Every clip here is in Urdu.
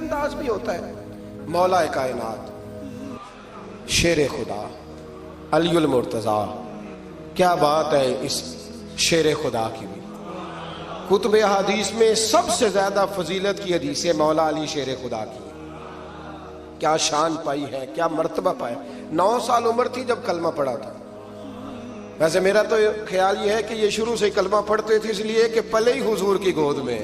انداز بھی ہوتا ہے. مولا کائنات شیر خدا علی المرتضیٰ، کیا بات ہے اس شیر خدا کی بھی. کتب حدیث میں سب سے زیادہ فضیلت کی حدیث ہے مولا علی شیر خدا کی. کیا شان پائی ہے، کیا مرتبہ پایا. 9 سال عمر تھی جب کلمہ پڑھا تھا. ویسے میرا تو خیال یہ ہے کہ یہ شروع سے کلمہ پڑھتے تھے اس لیے کہ پلے ہی حضور کی گود میں.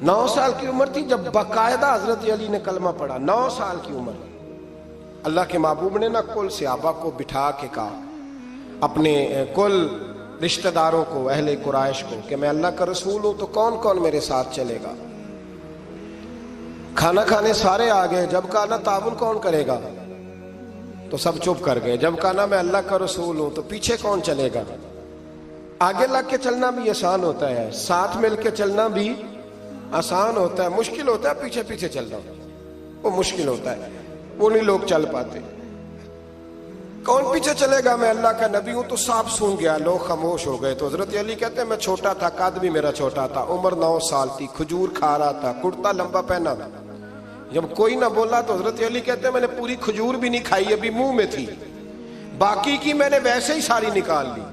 9 سال کی عمر تھی جب باقاعدہ حضرت علی نے کلمہ پڑھا. 9 سال کی عمر. اللہ کے محبوب نے نہ کل صحابہ کو بٹھا کے کہا، اپنے کل رشتہ داروں کو، اہل قریش کو، کہ میں اللہ کا رسول ہوں تو کون کون میرے ساتھ چلے گا. کھانا کھانے سارے آ گئے. جب کہا نا تعاون کون کرے گا تو سب چپ کر گئے. جب کہا نا میں اللہ کا رسول ہوں تو پیچھے کون چلے گا. آگے لگ کے چلنا بھی آسان ہوتا ہے، ساتھ مل کے چلنا بھی آسان ہوتا ہے. مشکل ہوتا ہے پیچھے پیچھے چلنا، وہ مشکل ہوتا ہے، وہ نہیں لوگ چل پاتے. کون پیچھے چلے گا، میں اللہ کا نبی ہوں. تو سانپ سون گیا، لوگ خاموش ہو گئے. تو حضرت علی کہتے ہیں میں چھوٹا تھا، قد بھی میرا چھوٹا تھا، عمر 9 سال تھی، کھجور کھا رہا تھا، کرتا لمبا پہنا تھا. جب کوئی نہ بولا تو حضرت علی کہتے ہیں میں نے پوری کھجور بھی نہیں کھائی، ابھی منہ میں تھی، باقی کی میں نے ویسے ہی ساری نکال لی،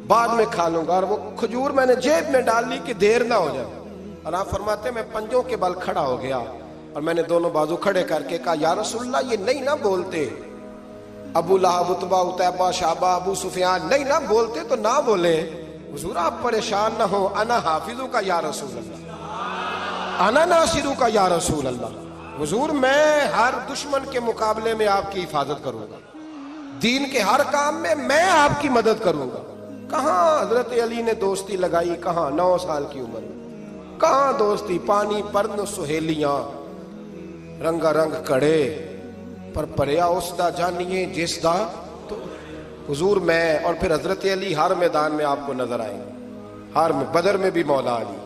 بعد میں کھا لوں گا. اور وہ کھجور میں نے جیب میں ڈال لی کہ دیر نہ ہو جائے. اور آپ فرماتے ہیں میں پنجوں کے بل کھڑا ہو گیا اور میں نے دونوں بازو کھڑے کر کے کہا یا رسول اللہ یہ نہیں نہ بولتے، ابو لہب، عتبہ، عتیبہ، شعبہ، ابو سفیان نہیں نہ بولتے تو نہ بولے. حضور آپ پریشان نہ ہو، انا حافظوں کا یا رسول اللہ، انا ناصروں کا یا رسول اللہ. حضور میں ہر دشمن کے مقابلے میں آپ کی حفاظت کروں گا، دین کے ہر کام میں آپ کی مدد کروں گا. کہاں حضرت علی نے دوستی لگائی، کہاں 9 سال کی عمر میں، کہاں دوستی. پانی پرن سہیلیاں رنگا رنگ کڑے پر پریا اس دا جانیے جس دا. تو حضور میں اور پھر حضرت علی ہر میدان میں آپ کو نظر آئیں گے. ہر میں، بدر میں بھی مولا علی،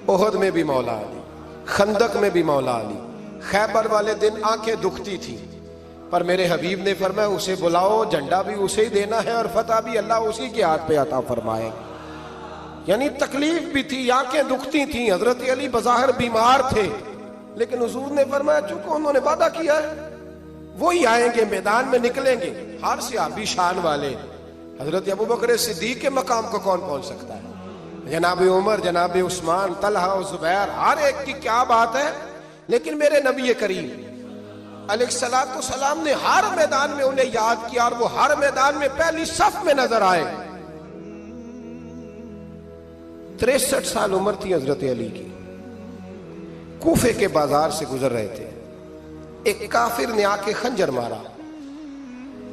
احد میں بھی مولا علی، خندق میں بھی مولا علی. خیبر والے دن آنکھیں دکھتی تھی پر میرے حبیب نے فرمایا اسے بلاؤ، جھنڈا بھی اسے ہی دینا ہے اور فتح بھی اللہ اسی کے ہاتھ پہ عطا فرمائے. یعنی تکلیف بھی تھی، آنکھیں دکھتی تھیں. حضرت علی بظاہر بیمار تھے لیکن حضور نے فرمایا چونکہ انہوں نے وعدہ کیا ہے وہی آئیں گے، میدان میں نکلیں گے. ہر صحابی شان والے. حضرت ابوبکر صدیق کے مقام کو کون پہنچ سکتا ہے؟ جناب عمر، جناب عثمان، طلحہ و زبیر، ہر ایک کی کیا بات ہے. لیکن میرے نبی کریم علیہ الصلوۃ والسلام نے ہر میدان میں انہیں یاد کیا اور وہ ہر میدان میں پہلی صف میں نظر آئے. 63 سال عمر تھی حضرت علی کی. کوفے کے بازار سے گزر رہے تھے، ایک کافر نے آ کے خنجر مارا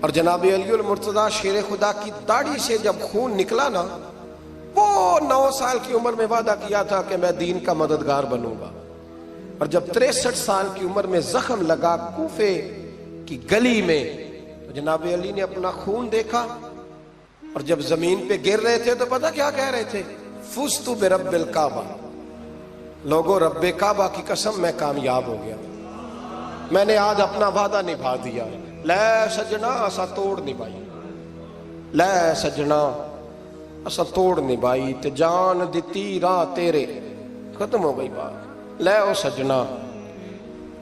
اور جناب علی المرتضیٰ شیر خدا کی داڑھی سے جب خون نکلا نا، وہ 9 سال کی عمر میں وعدہ کیا تھا کہ میں دین کا مددگار بنوں گا. اور جب 63 سال کی عمر میں زخم لگا کوفے کی گلی میں تو جناب علی نے اپنا خون دیکھا اور جب زمین پہ گر رہے تھے تو پتہ کیا کہہ رہے تھے؟ فزت برب الکعبہ، لوگو رب کعبہ کی قسم میں کامیاب ہو گیا، میں نے آج اپنا وعدہ نبھا دیا. لے سجنا اسا توڑ نبھائی، لے سجنا اسا توڑ نبھائی تے جان دتی راہ تیرے. ختم ہو گئی بات. لے او سجنا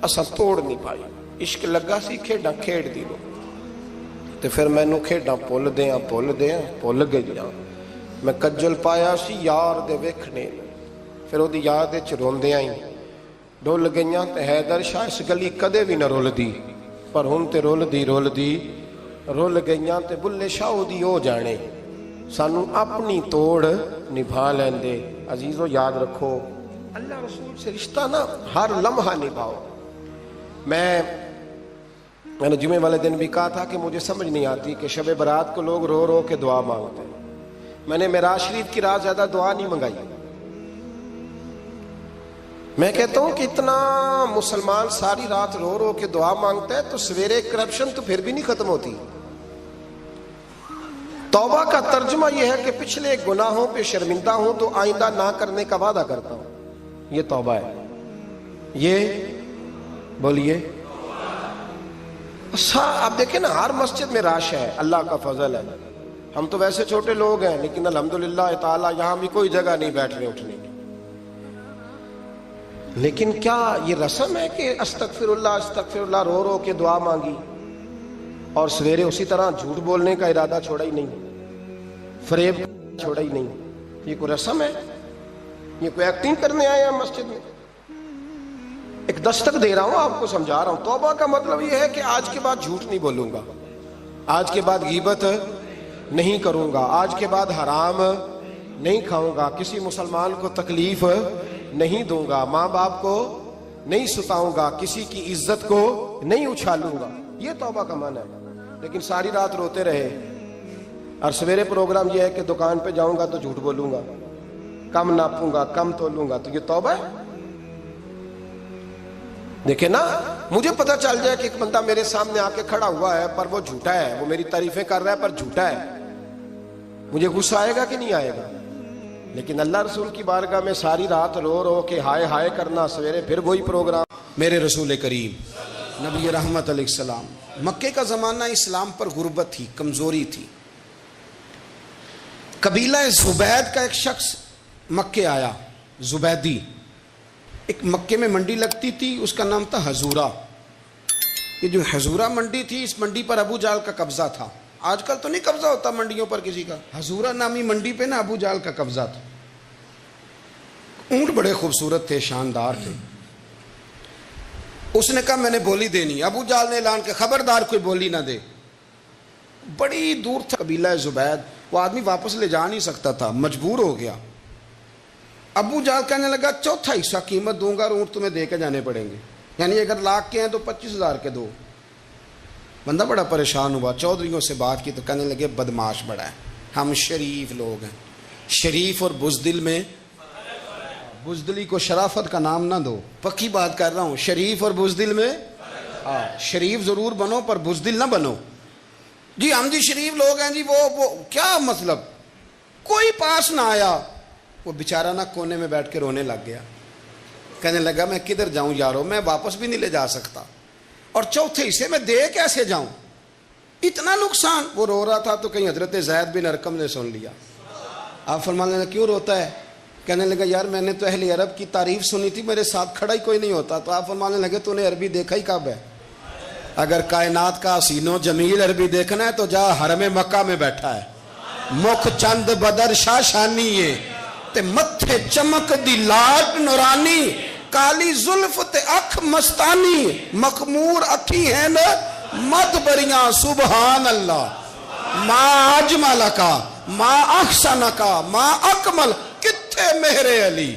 اسا توڑ نبھائی. عشق لگا سی کھیڈاں کھیڑ دی لو تے پھر مینوں کھیڈاں بھول گئیاں. میں کجل پایا سی یار دے ویکھنے، پھر وہ دی یاد وچ روندیاں ہی ڈول گئیاں. تے حیدر شاہ اس گلی کدے بھی نہ رول دی پر ہن تے رول گئیاں. تے بلے شاہ دی او جانے سانو اپنی توڑ نبھا لیندے. عزیزو یاد رکھو اللہ رسول سے رشتہ نا ہر لمحہ نبھاؤ. میں نے جمعے والے دن بھی کہا تھا کہ مجھے سمجھ نہیں آتی کہ شب برات کو لوگ رو رو کے دعا مانگتے ہیں. میں نے معراج شریف کی رات زیادہ دعا نہیں منگائی. میں کہتا ہوں کہ اتنا مسلمان ساری رات رو رو کے دعا مانگتا ہے تو سویرے کرپشن تو پھر بھی نہیں ختم ہوتی. توبہ کا ترجمہ یہ ہے کہ پچھلے گناہوں پہ شرمندہ ہوں تو آئندہ نہ کرنے کا وعدہ کرتا ہوں. یہ توبہ ہے. یہ بولیے. آپ دیکھیں نا ہر مسجد میں رش ہے، اللہ کا فضل ہے. ہم تو ویسے چھوٹے لوگ ہیں لیکن الحمدللہ تعالی یہاں بھی کوئی جگہ نہیں بیٹھنے اٹھنے کی. لیکن کیا یہ رسم ہے کہ استغفر اللہ رو رو کے دعا مانگی اور سویرے اسی طرح جھوٹ بولنے کا ارادہ چھوڑا ہی نہیں، فریب چھوڑا ہی نہیں؟ یہ کوئی رسم ہے؟ یہ کوئی ایکٹنگ کرنے آئے ہیں مسجد میں؟ ایک دستک دے رہا ہوں، آپ کو سمجھا رہا ہوں۔ توبہ کا مطلب یہ ہے کہ آج کے بعد جھوٹ نہیں بولوں گا، آج کے بعد غیبت نہیں کروں گا، آج کے بعد حرام نہیں کھاؤں گا، کسی مسلمان کو تکلیف نہیں دوں گا، ماں باپ کو نہیں ستاؤں گا، کسی کی عزت کو نہیں اچھالوں گا۔ یہ توبہ کا معنی ہے۔ لیکن ساری رات روتے رہے اور سویرے پروگرام یہ ہے کہ دکان پہ جاؤں گا تو جھوٹ بولوں گا، کم ناپوں گا، کم تولوں گا، تو یہ توبہ ہے؟ دیکھیں نا، مجھے پتہ چل جائے کہ ایک بندہ میرے سامنے آ کے کھڑا ہوا ہے پر وہ جھوٹا ہے، وہ میری تعریفیں کر رہا ہے پر جھوٹا ہے، مجھے غصہ آئے گا کہ نہیں آئے گا؟ لیکن اللہ رسول کی بارگاہ میں ساری رات رو رو کے ہائے ہائے کرنا، سویرے پھر وہی پروگرام۔ میرے رسول کریم نبی رحمت علیہ السلام، مکے کا زمانہ اسلام پر غربت تھی، کمزوری تھی۔ قبیلہ زبید کا ایک شخص مکے آیا، زبیدی، ایک مکے میں منڈی لگتی تھی، اس کا نام تھا حضورہ۔ یہ جو حضورہ منڈی تھی، اس منڈی پر ابو جہل کا قبضہ تھا۔ آج کل تو نہیں قبضہ ہوتا منڈیوں پر کسی کا، حضورہ نامی منڈی پہ نا ابو جہل کا قبضہ تھا۔ اونٹ بڑے خوبصورت تھے، شاندار تھے۔ اس نے کہا میں نے بولی دینی، ابو جہل نے اعلان کیا خبردار کوئی بولی نہ دے۔ بڑی دور تھا قبیلہ زبید، وہ آدمی واپس لے جا نہیں سکتا تھا، مجبور ہو گیا۔ ابو جہل کہنے لگا چوتھا حصہ قیمت دوں گا اور اونٹ تمہیں دے کے جانے پڑیں گے، یعنی اگر لاکھ کے ہیں تو 25,000 کے دو۔ بندہ بڑا پریشان ہوا، چودھریوں سے بات کی تو کہنے لگے بدماش بڑا ہے، ہم شریف لوگ ہیں، شریف اور بزدل میں، بزدلی کو شرافت کا نام نہ دو، پکی بات کر رہا ہوں، شریف اور بزدل میں شریف ضرور بنو پر بزدل نہ بنو۔ جی ہم جی شریف لوگ ہیں جی، وہ کیا مطلب؟ کوئی پاس نہ آیا، وہ بیچارہ نہ کونے میں بیٹھ کے رونے لگ گیا، کہنے لگا میں کدھر جاؤں یارو، میں واپس بھی نہیں لے جا سکتا، اور چوتھے حصے میں دے کیسے جاؤں، اتنا نقصان۔ وہ رو رہا تھا تو کہیں حضرت زید بن ارقم نے سن لیا۔ آپ فرمانے لگے کیوں روتا ہے؟ کہنے لگا یار میں نے تو اہل عرب کی تعریف سنی تھی، میرے ساتھ کھڑا ہی کوئی نہیں ہوتا۔ تو آپ فرمانے لگے تو نے عربی دیکھا ہی کب ہے؟ اگر کائنات کا حسین و جمیل عربی دیکھنا ہے تو جا حرم مکہ میں بیٹھا ہے، مکھ چند بدر شاہ شانی ہے تے متھے چمک دی لاٹ نورانی، کالی زلف تے اکھ مستانی، مخمور اکھی ہیں مد بریاں سبحان اللہ، ما اجمل کا ما احسن کا ما اکمل، کتھے مہر علی۔